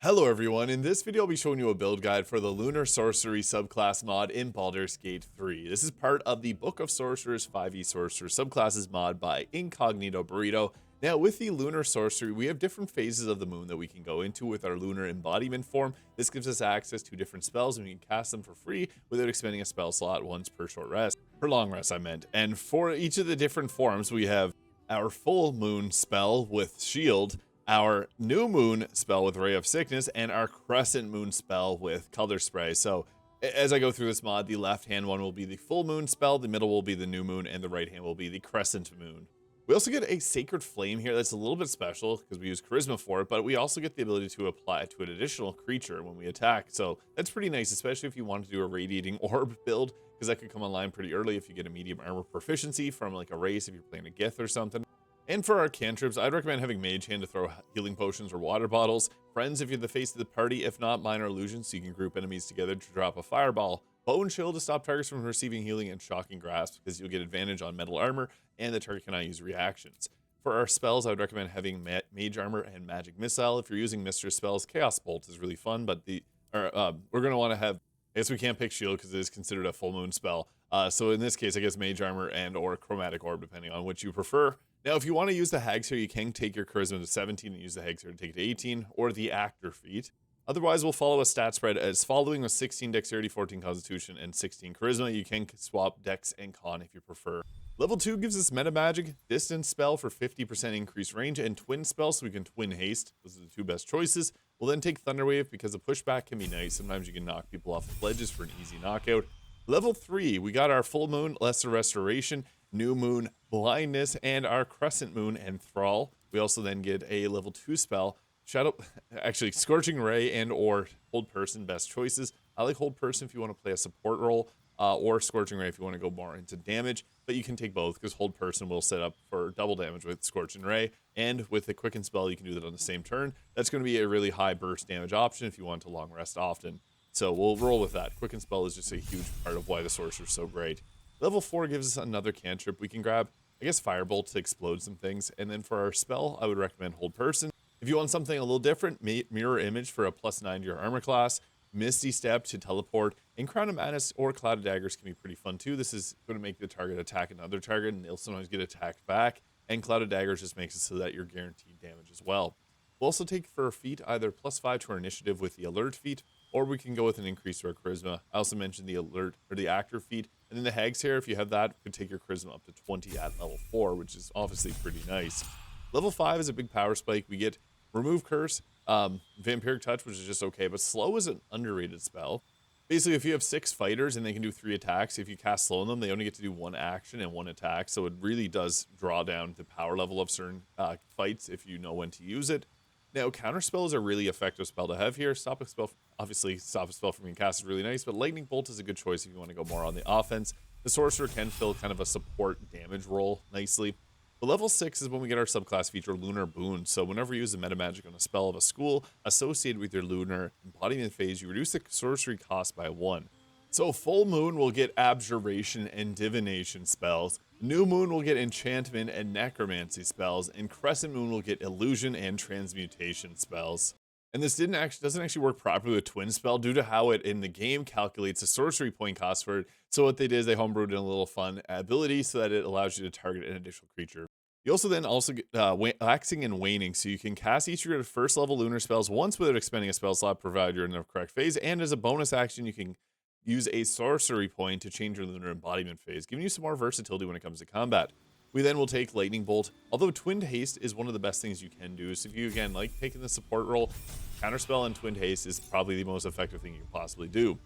Hello everyone, in this video I'll be showing you a build guide for the Lunar Sorcery subclass mod in Baldur's Gate 3. This is part of the Book of Sorcerers 5e Sorcerer subclasses mod by IncogneatoBurrito. Now with the Lunar Sorcery, we have different phases of the moon that we can go into with our Lunar embodiment form. This gives us access to different spells and we can cast them for free without expending a spell slot once per short rest. Per long rest I meant. And for each of the different forms we have our full moon spell with shield, our new moon spell with Ray of Sickness, and our crescent moon spell with color spray. So as I go through this mod, the left hand one will be the full moon spell, the middle will be the new moon, and the right hand will be the crescent moon. We also get a sacred flame here that's a little bit special because we use charisma for it, but we also get the ability to apply it to an additional creature when we attack. So that's pretty nice, especially if you want to do a radiating orb build, because that could come online pretty early if you get a medium armor proficiency from like a race, if you're playing a Gith or something. And for our cantrips, I'd recommend having Mage Hand to throw healing potions or water bottles. Friends if you're the face of the party, if not, minor illusions so you can group enemies together to drop a fireball. Bone Chill to stop targets from receiving healing, and Shocking Grasp because you'll get advantage on metal armor and the target cannot use reactions. For our spells, I would recommend having Mage Armor and Magic Missile. If you're using Mistress spells, Chaos Bolt is really fun, but we're going to want to have, I guess we can't pick Shield because it is considered a full moon spell. So in this case, I guess Mage Armor and or Chromatic Orb, depending on which you prefer. Now, if you want to use the Hags here, you can take your Charisma to 17 and use the Hags here to take it to 18, or the Actor feat. Otherwise, we'll follow a stat spread as following with 16 Dexterity, 14 Constitution, and 16 Charisma. You can swap Dex and Con if you prefer. Level 2 gives us Meta Magic, Distance Spell for 50% increased range, and Twin Spell so we can Twin Haste. Those are the two best choices. We'll then take Thunder Wave because the pushback can be nice. Sometimes you can knock people off the ledges for an easy knockout. Level 3, we got our Full Moon, Lesser Restoration, New Moon, Blindness, and our Crescent Moon, Enthrall. We also then get a level 2 spell, Scorching Ray and or Hold Person, best choices. I like Hold Person if you want to play a support role, or Scorching Ray if you want to go more into damage, but you can take both because Hold Person will set up for double damage with Scorching Ray, and with the Quicken spell you can do that on the same turn. That's going to be a really high burst damage option if you want to long rest often. So we'll roll with that. Quicken spell is just a huge part of why the Sorcerer is so great. Level 4 gives us another cantrip. We can grab, I guess, Firebolt to explode some things. And then for our spell, I would recommend Hold Person. If you want something a little different, Mirror Image for a +9 to your armor class, Misty Step to teleport, and Crown of Madness or Cloud of Daggers can be pretty fun too. This is going to make the target attack another target, and they'll sometimes get attacked back. And Cloud of Daggers just makes it so that you're guaranteed damage as well. We'll also take for a feat either +5 to our initiative with the Alert feat, or we can go with an increase to our Charisma. I also mentioned the Alert or the Actor feat. And then the Hags here, if you have that, could take your Charisma up to 20 at level 4, which is obviously pretty nice. Level 5 is a big power spike. We get Remove Curse, Vampiric Touch, which is just okay, but Slow is an underrated spell. Basically, if you have 6 fighters and they can do 3 attacks, if you cast Slow on them, they only get to do 1 action and 1 attack, so it really does draw down the power level of certain fights if you know when to use it. Now, Counterspell is a really effective spell to have here. Stop a spell from being cast is really nice, but Lightning Bolt is a good choice if you want to go more on the offense. The Sorcerer can fill kind of a support damage role nicely. But level 6 is when we get our subclass feature, Lunar Boon. So whenever you use a meta magic on a spell of a school associated with your Lunar embodiment phase, you reduce the sorcery cost by 1. So Full Moon will get Abjuration and Divination spells. New Moon will get Enchantment and Necromancy spells, and Crescent Moon will get Illusion and Transmutation spells. And this doesn't actually work properly with Twin Spell due to how it in the game calculates a sorcery point cost for it. So what they did is they homebrewed in a little fun ability so that it allows you to target an additional creature. You also get Waxing and Waning, so you can cast each of your first level lunar spells once without expending a spell slot, provided you're in the correct phase. And as a bonus action, you can use a sorcery point to change your lunar embodiment phase, giving you some more versatility when it comes to combat. We then will take Lightning Bolt, although Twinned Haste is one of the best things you can do. So if you, again, like taking the support role, Counterspell and Twinned Haste is probably the most effective thing you can possibly do.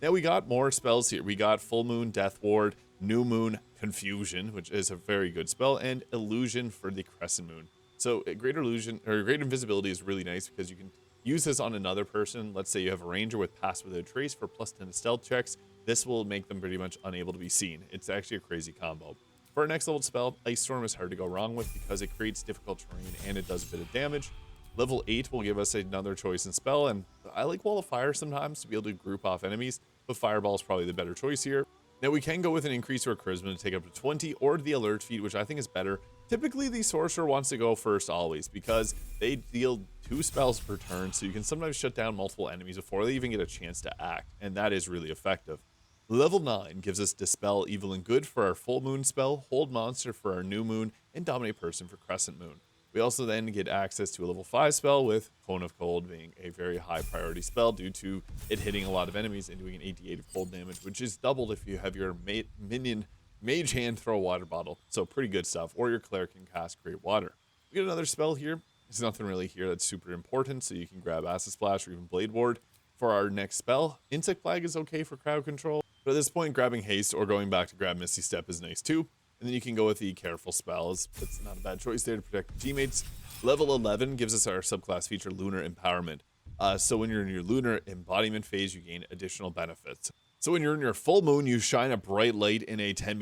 Now we got more spells here. We got Full Moon, Death Ward, New Moon, Confusion, which is a very good spell, and Illusion for the Crescent Moon. So Great Illusion, or Great Invisibility is really nice because you can use this on another person. Let's say you have a ranger with Pass Without Trace for +10 to stealth checks. This will make them pretty much unable to be seen. It's actually a crazy combo. For our next level spell, Ice Storm is hard to go wrong with because it creates difficult terrain and it does a bit of damage. Level 8 will give us another choice in spell, and I like Wall of Fire sometimes to be able to group off enemies, but Fireball is probably the better choice here. Now we can go with an increase to our Charisma to take up to 20, or the Alert feat, which I think is better. Typically, the Sorcerer wants to go first always because they deal 2 spells per turn, so you can sometimes shut down multiple enemies before they even get a chance to act, and that is really effective. Level 9 gives us Dispel Evil and Good for our Full Moon spell, Hold Monster for our New Moon, and Dominate Person for Crescent Moon. We also then get access to a level 5 spell with Cone of Cold being a very high priority spell due to it hitting a lot of enemies and doing an 88 of cold damage, which is doubled if you have your minion Mage Hand throw a water bottle. So pretty good stuff. Or your Cleric can cast Create Water. We get another spell here. There's nothing really here that's super important, so you can grab Acid Splash or even Blade Ward. For our next spell, Insect Flag is okay for crowd control. But at this point, grabbing Haste or going back to grab Misty Step is nice too. And then you can go with the Careful spells. That's not a bad choice there to protect the teammates. Level 11 gives us our subclass feature, Lunar Empowerment. So when you're in your Lunar Embodiment phase, you gain additional benefits. So when you're in your full moon, you shine a bright light in a 10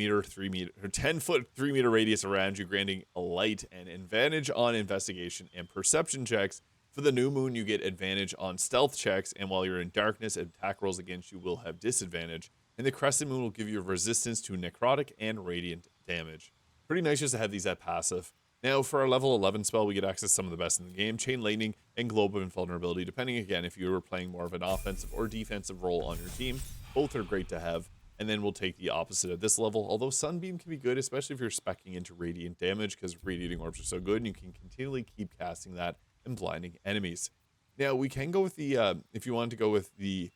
foot 3 meter radius around you, granting a light and advantage on investigation and perception checks. For the new moon, you get advantage on stealth checks, and while you're in darkness, attack rolls against you will have disadvantage. And the Crescent Moon will give you resistance to necrotic and radiant damage. Pretty nice just to have these at passive. Now, for our level 11 spell, we get access to some of the best in the game, Chain Lightning and Globe of Invulnerability, depending again if you were playing more of an offensive or defensive role on your team. Both are great to have. And then we'll take the opposite at this level, although Sunbeam can be good, especially if you're speccing into radiant damage, because radiating orbs are so good and you can continually keep casting that and blinding enemies. Now, we can go with the, if you want to go with the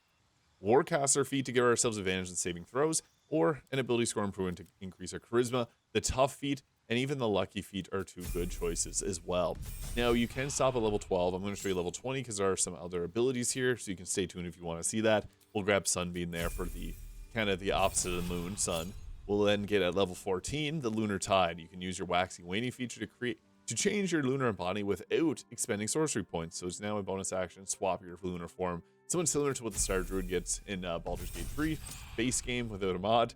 Warcaster feat to give ourselves advantage in saving throws, or an ability score improvement to increase our charisma. The tough feat and even the lucky feat are 2 good choices as well. Now, you can stop at level 12. I'm going to show you level 20 because there are some other abilities here, so you can stay tuned if you want to see that. We'll grab Sunbeam there for the kind of the opposite of the moon, sun. We'll then get at level 14 the Lunar Tide. You can use your Waxing Waning feature to change your lunar body without expending sorcery points. So it's now a bonus action, swap your lunar form. Somewhat similar to what the Star Druid gets in Baldur's Gate 3 base game without a mod.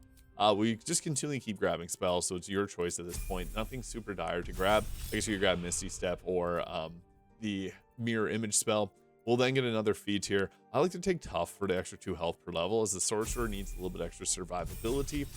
We just continually keep grabbing spells, so it's your choice at this point. Nothing super dire to grab. I guess you could grab Misty Step or the Mirror Image spell. We'll then get another feat here. I like to take Tough for the extra 2 health per level, as the Sorcerer needs a little bit extra survivability.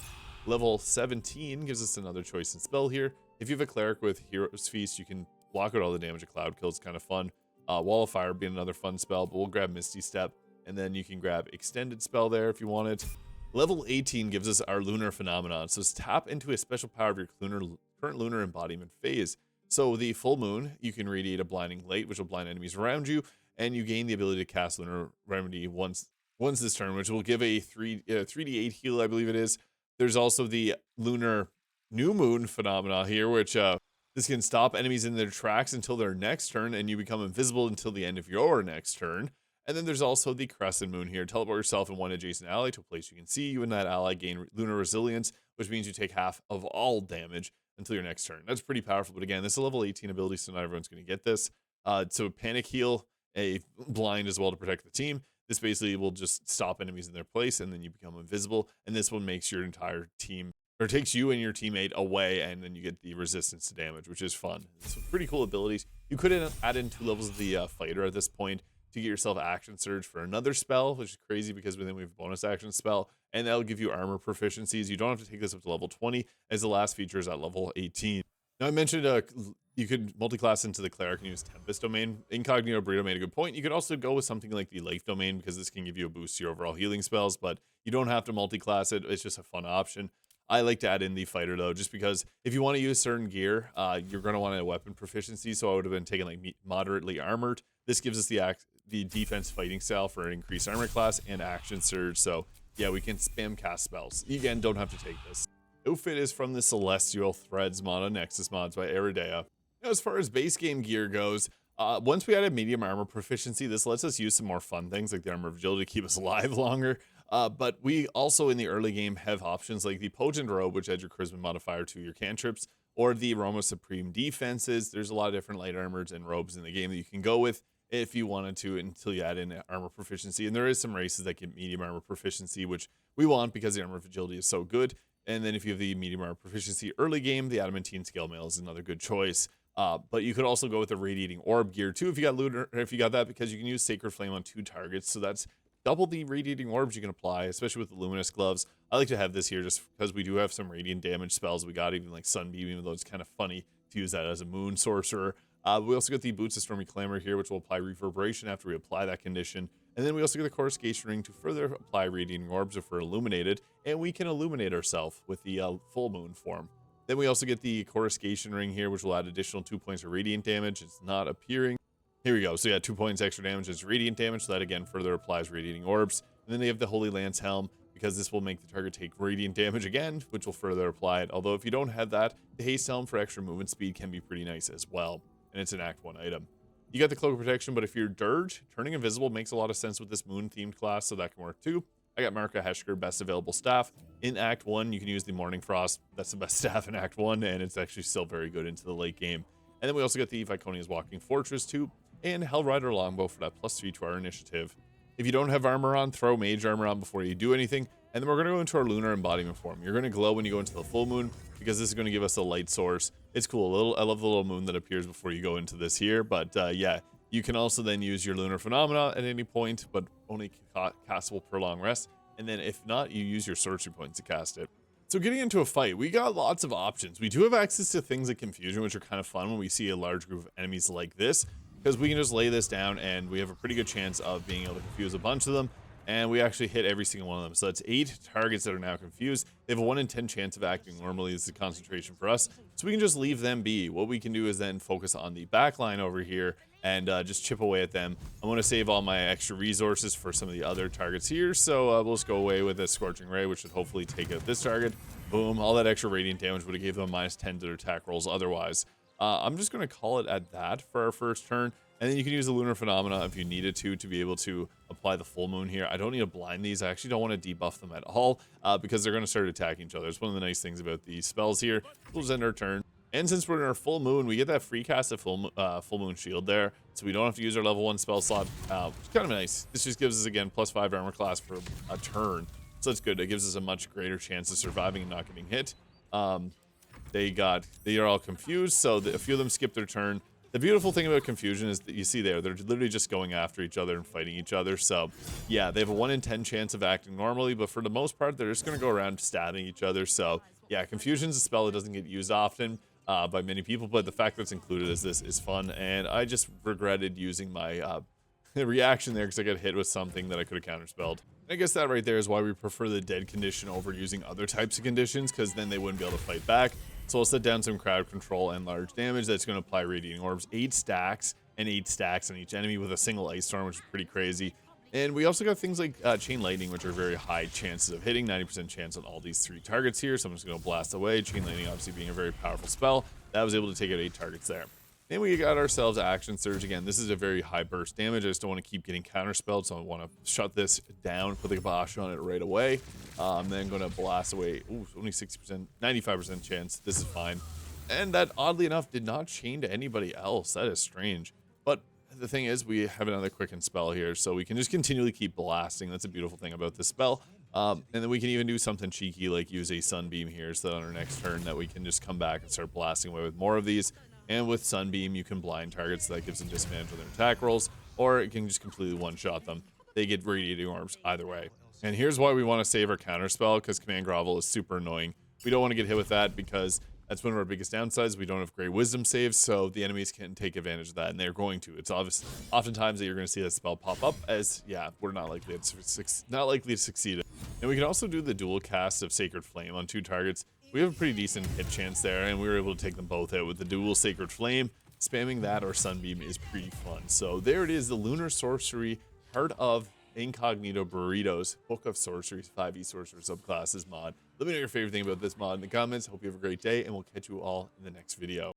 Level 17 gives us another choice in spell here. If you have a Cleric with Hero's Feast, you can block out all the damage of Cloud Kill. It's kind of fun. Wall of Fire being another fun spell, but we'll grab Misty Step, and then you can grab Extended Spell there if you want it. Level 18 gives us our Lunar Phenomenon, so it's tap into a special power of your current Lunar Embodiment phase. So the full moon, you can radiate a blinding light, which will blind enemies around you, and you gain the ability to cast Lunar Remedy once this turn, which will give a 3d8 heal, I believe it is. There's also the Lunar New Moon Phenomena here, which this can stop enemies in their tracks until their next turn, and you become invisible until the end of your next turn. And then there's also the Crescent Moon here. Teleport yourself and one adjacent ally to a place you can see. You and that ally gain Lunar Resilience, which means you take half of all damage until your next turn. That's pretty powerful, but again, this is a level 18 ability, so not everyone's going to get this. So Panic Heal, a blind as well to protect the team. This basically will just stop enemies in their place, and then you become invisible. And this one makes your entire team, or takes you and your teammate away, and then you get the resistance to damage, which is fun. Some pretty cool abilities. You could add in 2 levels of the fighter at this point to get yourself Action Surge for another spell, which is crazy because then we have a bonus action spell, and that'll give you armor proficiencies. You don't have to take this up to level 20, as the last feature is at level 18. Now, I mentioned you could multi-class into the Cleric and use Tempest Domain. IncogneatoBurrito made a good point. You could also go with something like the Life Domain, because this can give you a boost to your overall healing spells, but you don't have to multi-class it. It's just a fun option. I like to add in the fighter though, just because if you want to use certain gear, you're going to want a weapon proficiency. So I would have been taking like moderately armored. This gives us the defense fighting style for an increased armor class and action surge. So yeah, we can spam cast spells. You, again, don't have to take this. Outfit is from the Celestial Threads mod on Nexus Mods by Aridea. Now, as far as base game gear goes, once we added medium armor proficiency, this lets us use some more fun things like the Armor of Agility to keep us alive longer. But we also in the early game have options like the Potent Robe, which adds your charisma modifier to your cantrips, or the Aroma Supreme defenses. There's a lot of different light armors and robes in the game that you can go with if you wanted to, until you add in armor proficiency. And there is some races that get medium armor proficiency, which we want because the Armor of Agility is so good. And then if you have the medium armor proficiency early game, the Adamantine Scale Mail is another good choice. But you could also go with the Radiating Orb gear too if you got Lunar, if you got that, because you can use Sacred Flame on 2 targets. So that's double the Radiating Orbs you can apply, especially with the Luminous Gloves. I like to have this here just because we do have some radiant damage spells. We got even like Sunbeam, even though it's kind of funny to use that as a moon sorcerer. We also get the Boots of Stormy Clamor here, which will apply reverberation after we apply that condition. And then we also get the Coruscation Ring to further apply radiating orbs if we're illuminated, and we can illuminate ourselves with the full moon form. Then we also get the Coruscation Ring here, which will add additional 2 points of radiant damage. It's not appearing. Here we go. So yeah, 2 points extra damage is radiant damage, so that again further applies radiating orbs. And then they have the Holy Lance Helm, because this will make the target take radiant damage again, which will further apply it. Although if you don't have that, the Haste Helm for extra movement speed can be pretty nice as well. And it's an Act 1 item. You got the Cloak of Protection, but if you're Dirge, turning invisible makes a lot of sense with this moon-themed class, so that can work too. I got Marka Heshker, best available staff. In Act 1, you can use the Morning Frost. That's the best staff in Act 1, and it's actually still very good into the late game. And then we also got the Viconia's Walking Fortress too, and Hellrider Longbow for that +3 to our initiative. If you don't have armor on, throw mage armor on before you do anything. And then we're going to go into our lunar embodiment form. You're going to glow when you go into the full moon, because this is going to give us a light source. It's cool. I love the little moon that appears before you go into this here. But yeah, you can also then use your lunar phenomena at any point, but only castable per long rest. And then if not, you use your sorcery points to cast it. So getting into a fight, we got lots of options. We do have access to things like confusion, which are kind of fun when we see a large group of enemies like this, because we can just lay this down and we have a pretty good chance of being able to confuse a bunch of them. And we actually hit every single one of them. So that's 8 targets that are now confused. They have a 1 in 10 chance of acting normally. This is a concentration for us. So we can just leave them be. What we can do is then focus on the back line over here and just chip away at them. I'm going to save all my extra resources for some of the other targets here. So we'll just go away with a Scorching Ray, which should hopefully take out this target. Boom. All that extra radiant damage would have gave them -10 to their attack rolls otherwise. I'm just going to call it at that for our first turn. And then you can use the lunar phenomena if you needed to be able to apply the full moon here. I don't need to blind these. I actually don't want to debuff them at all because they're going to start attacking each other. It's one of the nice things about these spells here. We'll just end our turn. And since we're in our full moon, we get that free cast of full moon shield there. So we don't have to use our level 1 spell slot, which is kind of nice. This just gives us, again, +5 armor class for a turn. So it's good. It gives us a much greater chance of surviving and not getting hit. They are all confused, so a few of them skip their turn. The beautiful thing about confusion is that you see they're literally just going after each other and fighting each other. So yeah, they have a 1 in 10 chance of acting normally, but for the most part, they're just going to go around stabbing each other. So yeah, confusion's a spell that doesn't get used often by many people, but the fact that it's included as this is fun. And I just regretted using my reaction there because I got hit with something that I could have counterspelled. I guess that right there is why we prefer the dead condition over using other types of conditions, because then they wouldn't be able to fight back. So I'll set down some crowd control and large damage that's going to apply radiating orbs, 8 stacks and 8 stacks on each enemy with a single ice storm, which is pretty crazy. And we also got things like chain lightning, which are very high chances of hitting, 90% chance on all these 3 targets here. So I'm just going to blast away. Chain lightning obviously being a very powerful spell. That was able to take out 8 targets there. Then we got ourselves Action Surge. Again, this is a very high burst damage. I just don't want to keep getting counterspelled, so I want to shut this down, put the kibosh on it right away. I'm then going to blast away. Ooh, only 60%, 95% chance. This is fine. And that, oddly enough, did not chain to anybody else. That is strange. But the thing is, we have another quicken spell here, so we can just continually keep blasting. That's a beautiful thing about this spell. And then we can even do something cheeky, like use a Sunbeam here, so that on our next turn that we can just come back and start blasting away with more of these. And with Sunbeam, you can blind targets. That gives them disadvantage on their attack rolls, or it can just completely one-shot them. They get radiating orbs either way. And here's why we want to save our counterspell, because Command Grovel is super annoying. We don't want to get hit with that because that's one of our biggest downsides. We don't have great wisdom saves, so the enemies can take advantage of that, and they're going to. It's obvious, oftentimes that you're going to see that spell pop up as, yeah, we're not likely to succeed. And we can also do the dual cast of Sacred Flame on 2 targets. We have a pretty decent hit chance there, and we were able to take them both out with the dual Sacred Flame. Spamming that or Sunbeam is pretty fun. So there it is, the Lunar Sorcery, part of IncogneatoBurrito's Book of Sorcerers 5e Sorcerer Subclasses mod. Let me know your favorite thing about this mod in the comments. Hope you have a great day, and we'll catch you all in the next video.